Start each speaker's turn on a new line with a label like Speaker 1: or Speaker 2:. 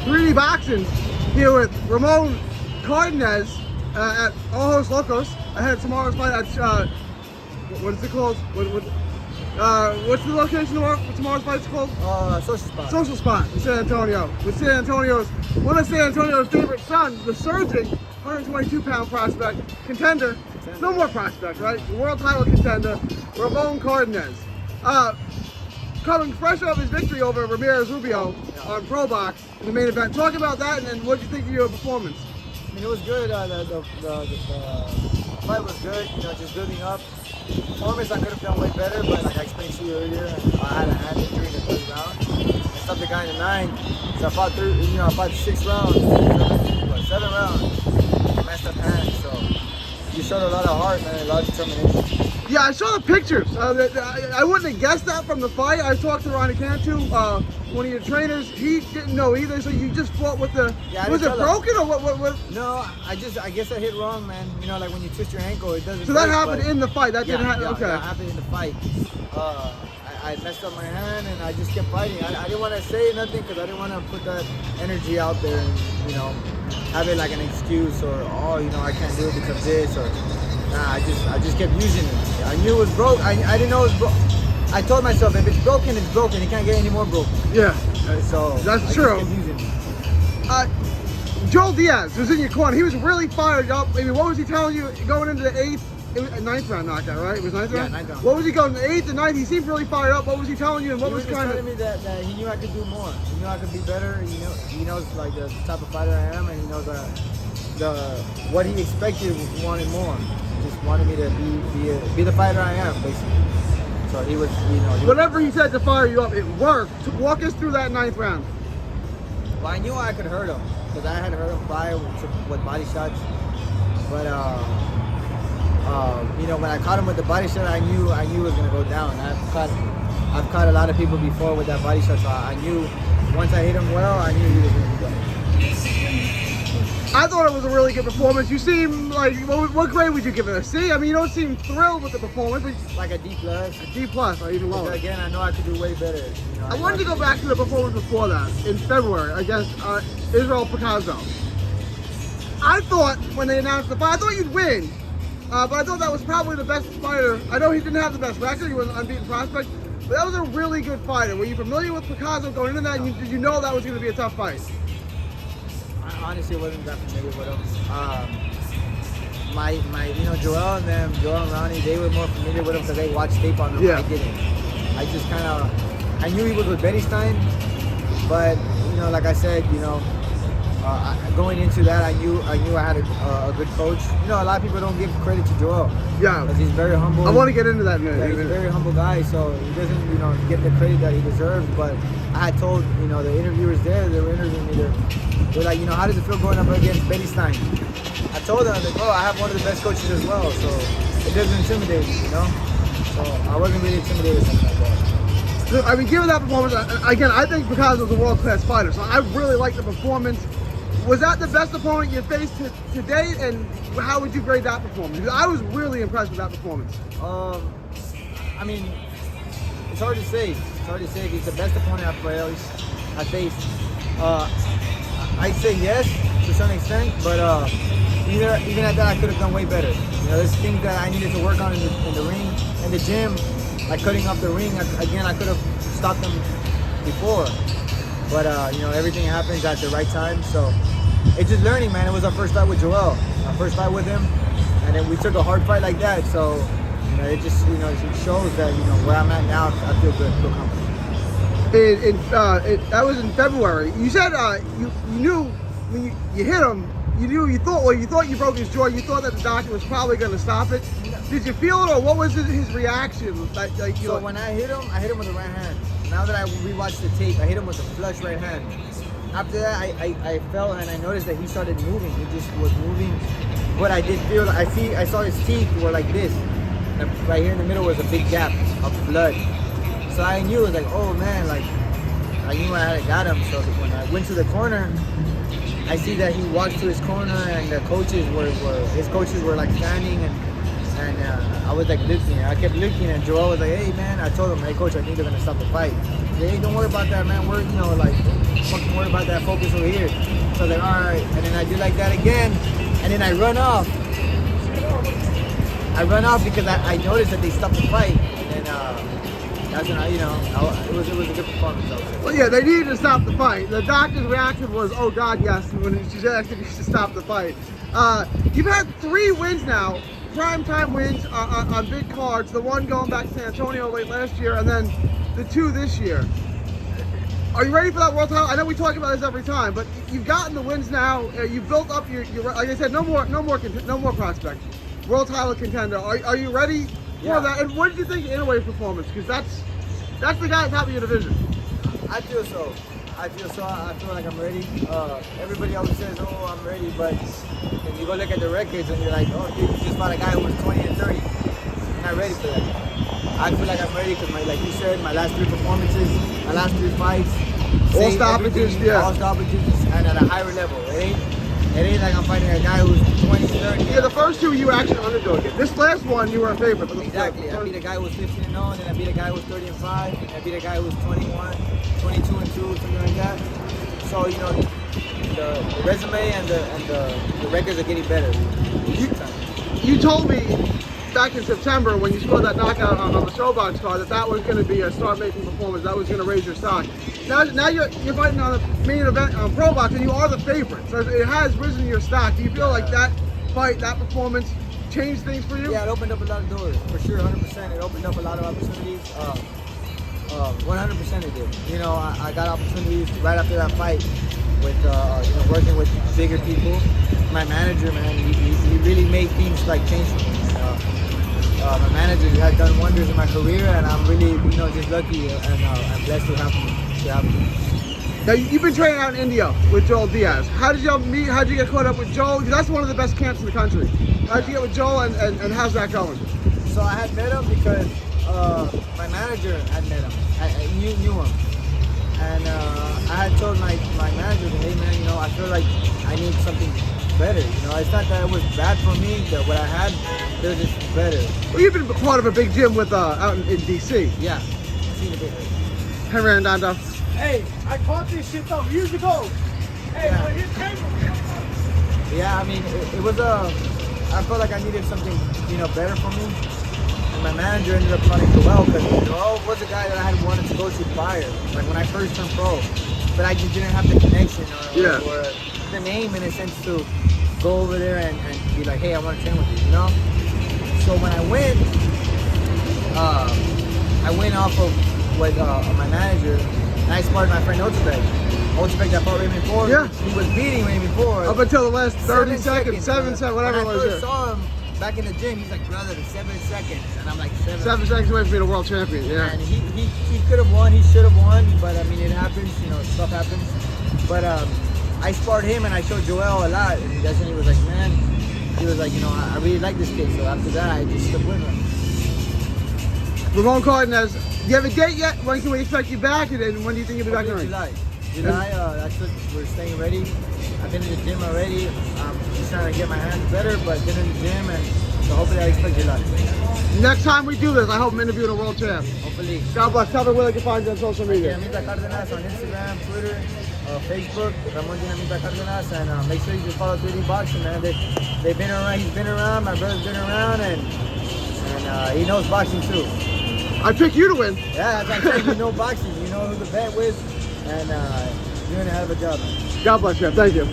Speaker 1: 3D Boxing here with Ramon Cardenas at Ojos Locos. Ahead of tomorrow's fight at what is it called? What's the location for tomorrow's fight's called?
Speaker 2: Social Spot.
Speaker 1: Social Spot in San Antonio. With one of San Antonio's favorite sons, the surging 122-pound prospect, contender. No more prospect, right? The world title contender, Ramon Cardenas. Coming fresh off his victory over Ramirez Rubio on PROBOX in the main event. Talk about that, and what did you think of your performance?
Speaker 2: I mean, it was good. The fight was good. You know, just building up. Performance I could have done way better, but like I explained to you earlier, I had a hand injury in the third round. I stopped the guy in the ninth, so I fought 6 rounds, 7 rounds. I messed up hands, so you showed a lot of heart, man, a lot of determination.
Speaker 1: Yeah, I saw the pictures. I wouldn't have guessed that from the fight. I talked to Ronnie Cantu, one of your trainers. He didn't know either, so you just fought with the...
Speaker 2: Yeah,
Speaker 1: was it broken or what?
Speaker 2: No, I guess I hit wrong, man. You know, like when you twist your ankle, it doesn't
Speaker 1: So that happened in the fight? That didn't happen? Okay.
Speaker 2: Yeah, that happened in the fight. I messed up my hand and I just kept fighting. I didn't want to say nothing because I didn't want to put that energy out there and, you know, have it like an excuse or, oh, you know, I can't do it because of this or... Nah, I just kept using it. I knew it was broke. I didn't know it was broke. I told myself, if it's broken, it's broken. It can't get any more broken.
Speaker 1: Yeah.
Speaker 2: So
Speaker 1: that's true.
Speaker 2: I just kept using it.
Speaker 1: Joel Diaz was in your corner. He was really fired up. I mean, what was he telling you going into the 8th? It was a 9th round knockout, right? It was 9th round?
Speaker 2: Yeah, 9th round.
Speaker 1: What was he going, the 8th and 9th? He seemed really fired up. What was he telling you? And what
Speaker 2: He was just telling me that he knew I could do more. He knew I could be better. He knows like the type of fighter I am, and he knows what he expected, wanted more. Just wanted me to be the fighter I am, basically. So he was, you know.
Speaker 1: Whatever he said to fire you up, it worked. Walk us through that 9th round.
Speaker 2: Well, I knew I could hurt him because I had hurt him prior with body shots. But you know, when I caught him with the body shot, I knew it was gonna go down. I've caught a lot of people before with that body shot, so I knew once I hit him well, I knew he was gonna be done.
Speaker 1: I thought it was a really good performance. You seem like, what grade would you give it? A C? I mean, you don't seem thrilled with the performance. But
Speaker 2: like a D+. A
Speaker 1: D+, or even lower.
Speaker 2: Again, I know I could do way better. You know,
Speaker 1: I wanted to go back to the performance before that, in February, against Israel Picasso. I thought, when they announced the fight, I thought you'd win. But I thought that was probably the best fighter. I know he didn't have the best record, he was an unbeaten prospect, but that was a really good fighter. Were you familiar with Picasso going into that, and did you know that was going to be a tough fight?
Speaker 2: I honestly wasn't that familiar with him. My you know, Joel and Ronnie, they were more familiar with him because they watched tape on him.
Speaker 1: Yeah.
Speaker 2: I didn't. I just kind of, I knew he was with Betty Stein, but you know, like I said, you know, going into that, I knew I had a good coach. You know, a lot of people don't give credit to Joel.
Speaker 1: Yeah.
Speaker 2: Because he's very humble.
Speaker 1: I want to get into that in a
Speaker 2: minute.
Speaker 1: minute.
Speaker 2: He's a very humble guy, so he doesn't, you know, get the credit that he deserves. But I had told, you know, the interviewers there, they were interviewing me, they're like, you know, how does it feel going up against Betty Stein? I told them, like, oh, I have one of the best coaches as well, so it doesn't intimidate me, you know? So I wasn't really intimidated by that.
Speaker 1: I mean, given that performance, again, I think Picasso was a world-class fighter, so I really liked the performance. Was that the best opponent you faced to date, and how would you grade that performance? Because I was really impressed with that performance.
Speaker 2: I mean, it's hard to say. It's hard to say if he's the best opponent I faced. I'd say yes to some extent, but even at that, I could have done way better. You know, there's things that I needed to work on in the ring, in the gym, like cutting up the ring. Again, I could have stopped them before, but you know, everything happens at the right time. So it's just learning, man. It was our first fight with Joel, our first fight with him, and then we took a hard fight like that. So you know, it just, you know, it shows that, you know, where I'm at now, I feel good, feel comfortable.
Speaker 1: That was in February. You said you knew when you hit him, you thought you broke his jaw. You thought that the doctor was probably going to stop it. Did you feel it, or what was his reaction?
Speaker 2: When I hit him with the right hand. Now that I rewatched the tape, I hit him with a flush right hand. After that, I felt and I noticed that he started moving. He just was moving. But I did feel, I saw his teeth were like this. And right here in the middle was a big gap of blood. So I knew, it was like, oh man, like, I knew I had got him. So when I went to the corner, I see that he walked to his corner and his coaches were like standing, and I was like looking. I kept looking, and Joel was like, hey man, I told him, hey coach, I think they're gonna stop the fight. hey, don't worry about that, man. We're, you know, like, fucking worry about that. Focus over here. So they're all right. And then I do like that again. And then I run off. Because I noticed that they stopped the fight. And then that's when it was a good performance.
Speaker 1: Well, yeah, they needed to stop the fight. The doctor's reaction was, "Oh God, yes," when she asked if you should stop the fight. You've had 3 wins now, primetime wins on big cards. The one going back to San Antonio late last year, and then the 2 this year. Are you ready for that world title? I know we talk about this every time, but you've gotten the wins now. You've built up your like I said, no more prospects. World title contender. Are you ready for that? And what did you think of Inoue's performance? Because that's the guy at the top of your division.
Speaker 2: I feel so. I feel like I'm ready. Everybody always says, "Oh, I'm ready," but then you go look at the records and you're like, "Oh, dude, you just fought a guy who was 20 and 30." I'm not ready for that. I feel like I'm ready because, like you said, my last 3 performances, my last 3 fights,
Speaker 1: all stoppages,
Speaker 2: all stoppages, and at a higher level. It ain't like I'm fighting a guy who's 20, 30.
Speaker 1: Yeah, the first 2 you were actually underdog. This last one you were a favorite. But
Speaker 2: exactly. I beat a guy who was 15 and 0, and then I beat a guy who was 30 and 5, and I beat a guy who was 21, 22 and 2, something like that. So, you know, the resume and the records are getting better.
Speaker 1: You told me back in September when you scored that knockout on the PROBOX card that was going to be a start-making performance. That was going to raise your stock. Now you're fighting on the main event on PROBOX, and you are the favorite. So it has risen your stock. Do you feel like that fight, that performance, changed things for you?
Speaker 2: Yeah, it opened up a lot of doors for sure. 100%. It opened up a lot of opportunities. 100% it did. You know, I got opportunities right after that fight with working with bigger people. My manager, man, he really made things like change for me. My manager has done wonders in my career, and I'm really, just lucky and I'm blessed to have him.
Speaker 1: Now, you've been training out in India with Joel Diaz. How did y'all meet? How did you get caught up with Joel? Because that's one of the best camps in the country. How did you get with Joel, and how's that going?
Speaker 2: So I had met him because my manager had met him. I knew him. And I had told my manager, hey man, I feel like I need something better. It's not that it was bad for me, that what I had, it was just better.
Speaker 1: Well, you've been part of a big gym with out in DC.
Speaker 2: Yeah.
Speaker 1: Hey, Randando.
Speaker 3: Hey, I caught this shit though years ago. Hey,
Speaker 2: yeah, I mean, it was I felt like I needed something, better for me. And my manager ended up running Joel because Joel was a guy that I had wanted to go to prior, like when I first turned pro. But I just didn't have the connection or the name in a sense to go over there and be like, hey, I want to train with you, So when I went off of what my manager, and I sparred my friend Otepec that fought Raymond Ford.
Speaker 1: Yeah.
Speaker 2: He was beating Raymond Ford.
Speaker 1: Up until the last 30 seconds, 7 seconds, whatever it was.
Speaker 2: When I first saw him back in the gym, he's like, brother, the 7 seconds. And I'm like, 7
Speaker 1: seconds away from being a world champion, yeah.
Speaker 2: And he could have won, he should have won, but I mean, it happens, stuff happens. But I sparred him and I showed Joel a lot, and that's when he was like, man, he was like, I really like this kid. So after that, I just stuck with him.
Speaker 1: Ramon Cardenas, do you have a date yet? When can we expect you back? And when do you think you'll be back in the ring?
Speaker 2: July, that's what we're staying ready. I've been in the gym already. I'm just trying to get my hands better, but been in the gym, and so hopefully I expect July.
Speaker 1: Next time we do this, I hope I'm interviewing a world champ.
Speaker 2: Hopefully.
Speaker 1: God bless. Tell me where they can find you on social media.
Speaker 2: Ramon Cardenas on Instagram, Twitter, Facebook, Ramon Cardenas, and make sure you just follow 3D Boxing, man. They've been around. He's been around. My brother's been around, and he knows boxing too.
Speaker 1: I pick you to win.
Speaker 2: Yeah, that's what I'm saying. You know boxing. You know who to bet with, and you're doing a hell of a job, man.
Speaker 1: God bless you. Thank you.